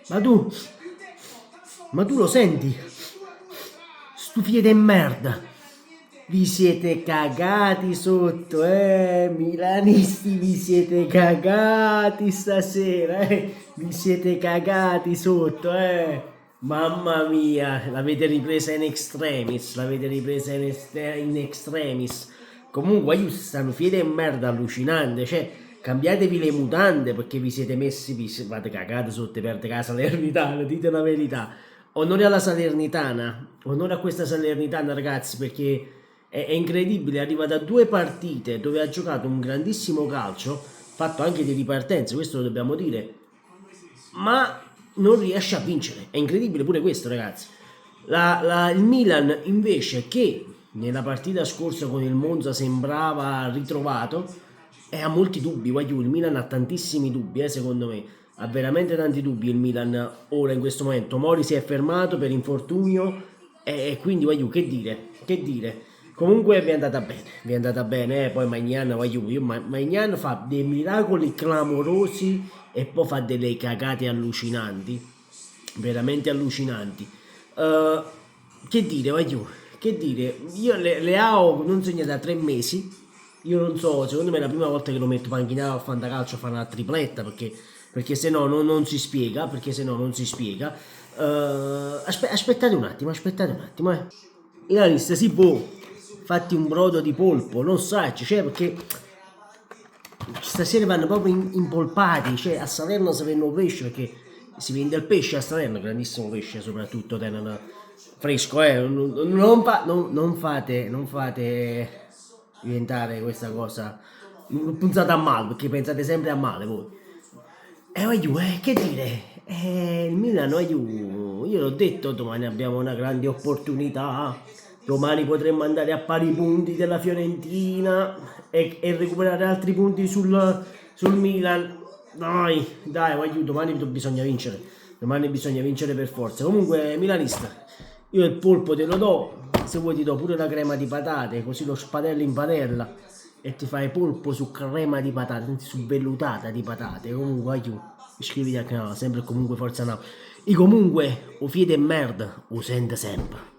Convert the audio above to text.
Ma tu, ma tu lo senti? Stu figli di merda. Vi siete cagati sotto, milanisti, vi siete cagati stasera, vi siete cagati sotto, Mamma mia, l'avete ripresa in extremis, l'avete ripresa in extremis. Comunque, io stanno fiede e merda allucinante, cioè, cambiatevi le mutande perché vi siete messi, fate cagate sotto per la Salernitana, dite la verità. Onore alla Salernitana, onore a questa Salernitana ragazzi, perché è incredibile, arriva da due partite dove ha giocato un grandissimo calcio, fatto anche di ripartenze, questo lo dobbiamo dire, ma non riesce a vincere. È incredibile pure questo, ragazzi. Il Milan invece, che nella partita scorsa con il Monza sembrava ritrovato, ha molti dubbi. Guagliù, il Milan ha tantissimi dubbi, secondo me. Ha veramente tanti dubbi il Milan ora in questo momento. Mori si è fermato per infortunio e quindi Guagliù, che dire? Che dire? Comunque vi è andata bene, poi Magnan, Magnan fa dei miracoli clamorosi e poi fa delle cagate allucinanti, veramente allucinanti. Eh, che dire, Guagliù, che dire, io Leao non segna da 3 mesi, io non so, secondo me è la prima volta che lo metto panchinato al fantacalcio a fare una tripletta, perché se no non si spiega, perché se no non si spiega. Aspettate un attimo, la lista si può, fatti un brodo di polpo, non sacci, cioè perché stasera vanno proprio impolpati, cioè a Salerno si vendono pesce perché si vende il pesce a Salerno, grandissimo pesce soprattutto, fresco, non fate diventare questa cosa, non pensate a male perché pensate sempre a male voi. Voglio, che dire, il Milan, io l'ho detto, domani abbiamo una grande opportunità, domani potremmo andare a pari punti della Fiorentina e recuperare altri punti sul Milan. Dai, voglio, domani bisogna vincere per forza. Comunque, milanista, io il polpo te lo do, se vuoi ti do pure la crema di patate, così lo spadello in padella e ti fai polpo su crema di patate, su vellutata di patate. Comunque, aiuto, iscriviti al canale, sempre e comunque Forza Napoli. E comunque, o fiede e merda, o sente sempre.